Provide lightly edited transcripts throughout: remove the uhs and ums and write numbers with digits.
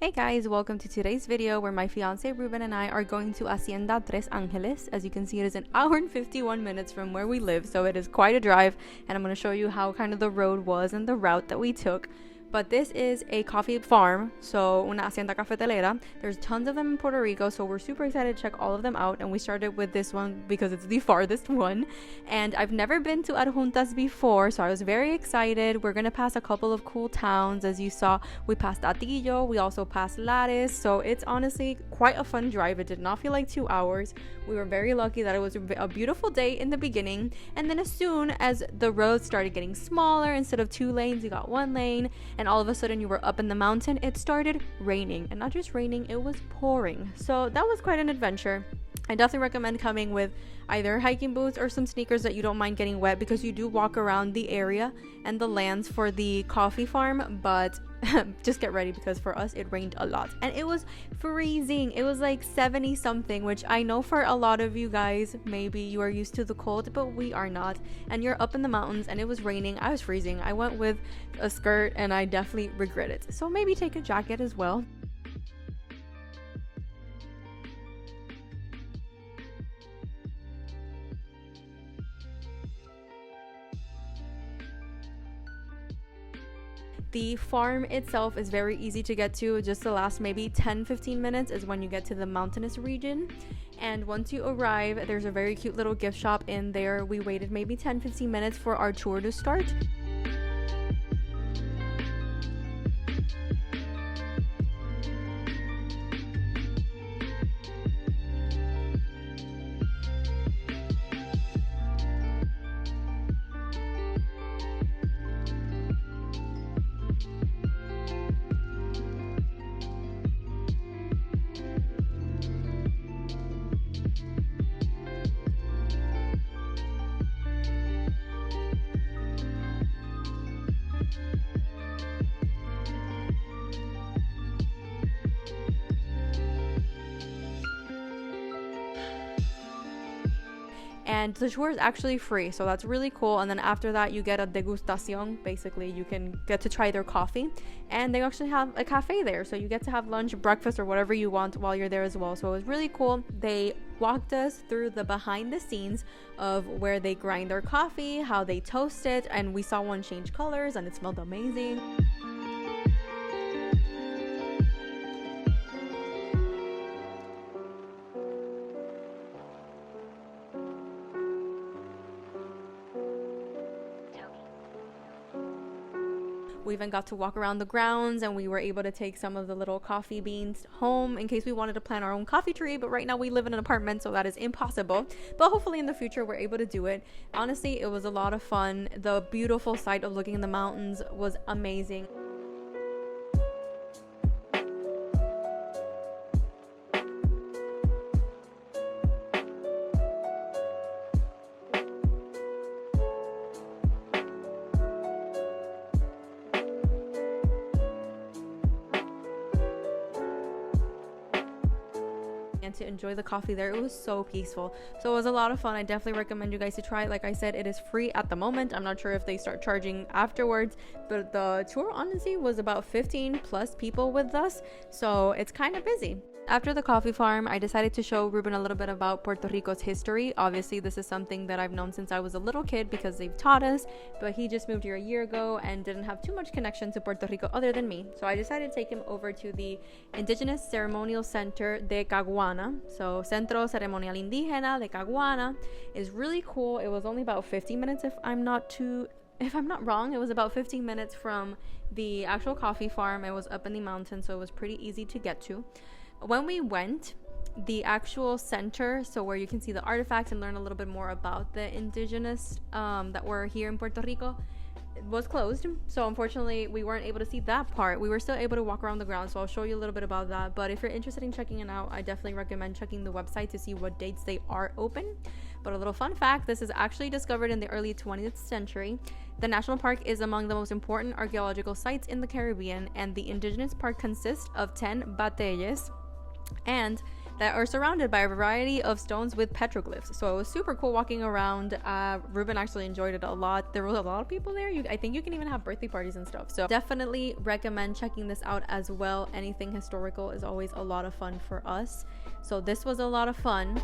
Hey guys, welcome to today's video where my fiance Rubén and I are going to Hacienda Tres Ángeles. As you can see, it is an hour and 51 minutes from where we live, so it is quite a drive, and I'm going to show you how kind of the road was and the route that we took. But this is a coffee farm, so una hacienda cafetelera. There's tons of them in Puerto Rico, so we're super excited to check all of them out. And we started with this one because it's the farthest one. And I've never been to Adjuntas before, so I was very excited. We're going to pass a couple of cool towns. As you saw, we passed Atillo, we also passed Lares. So it's honestly quite a fun drive. It did not feel like 2 hours. We were very lucky that it was a beautiful day in the beginning. And then as soon as the roads started getting smaller, instead of 2 lanes, you got 1 lane. And all of a sudden you were up in the mountain, it started raining, and not just raining, it was pouring. So that was quite an adventure. I definitely recommend coming with either hiking boots or some sneakers that you don't mind getting wet, because you do walk around the area and the lands for the coffee farm, but just get ready because for us it rained a lot and it was freezing. It was like 70 something, which I know for a lot of you guys maybe you are used to the cold, but we are not. And you're up in the mountains and it was raining. I was freezing. I went with a skirt and I definitely regret it, so maybe take a jacket as well. The farm itself is very easy to get to. Just the last maybe 10-15 minutes is when you get to the mountainous region. And once you arrive, there's a very cute little gift shop in there. We waited maybe 10-15 minutes for our tour to start. And the tour is actually free, so that's really cool. And then after that you get a degustación. Basically you can get to try their coffee, and they actually have a cafe there, so you get to have lunch, breakfast, or whatever you want while you're there as well. So it was really cool. They walked us through the behind the scenes of where they grind their coffee, how they toast it, and we saw one change colors and it smelled amazing. We even got to walk around the grounds, and we were able to take some of the little coffee beans home in case we wanted to plant our own coffee tree. But right now we live in an apartment, so that is impossible. But hopefully in the future we're able to do it. Honestly, it was a lot of fun. The beautiful sight of looking in the mountains was amazing. And to enjoy the coffee there, it was so peaceful. So it was a lot of fun. I definitely recommend you guys to try it. Like I said, it is free at the moment. I'm not sure if they start charging afterwards, but the tour honestly was about 15 plus people with us, so it's kind of busy. After the coffee farm, I decided to show Rubén a little bit about Puerto Rico's history. Obviously, this is something that I've known since I was a little kid because they've taught us, but he just moved here a year ago and didn't have too much connection to Puerto Rico other than me. So I decided to take him over to the Indigenous Ceremonial Center de Caguana. So Centro, Ceremonial, Indígena de Caguana is really cool. It was only about 15 minutes if I'm not wrong. It was about 15 minutes from the actual coffee farm. It was up in the mountains, so it was pretty easy to get to. When we went, the actual center, so where you can see the artifacts and learn a little bit more about the indigenous that were here in Puerto Rico, was closed. So unfortunately we weren't able to see that part. We were still able to walk around the ground, so I'll show you a little bit about that. But if you're interested in checking it out, I definitely recommend checking the website to see what dates they are open. But a little fun fact, this is actually discovered in the early 20th century. The national park is among the most important archaeological sites in the Caribbean, and the indigenous park consists of 10 batalles, and that are surrounded by a variety of stones with petroglyphs. So it was super cool walking around. Ruben actually enjoyed it a lot. There was a lot of people there. I think you can even have birthday parties and stuff. So definitely recommend checking this out as well. Anything historical is always a lot of fun for us. So this was a lot of fun.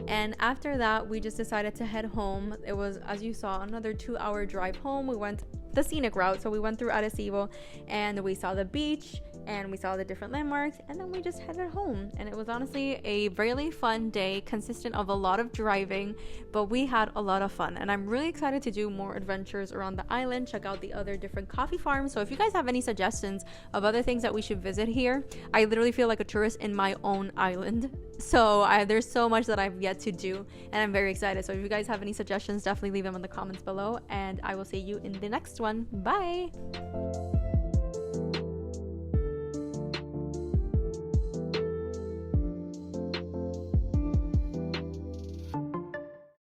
And after that, we just decided to head home. It was, as you saw, another 2-hour drive home. We went the scenic route, so we went through Arecibo and we saw the beach and we saw the different landmarks, and then we just headed home. And it was honestly a really fun day, consistent of a lot of driving, but we had a lot of fun. And I'm really excited to do more adventures around the island, check out the other different coffee farms. So if you guys have any suggestions of other things that we should visit here, I literally feel like a tourist in my own island. So there's so much that I've yet to do, and I'm very excited. So if you guys have any suggestions, definitely leave them in the comments below, and I will see you in the next one. Bye.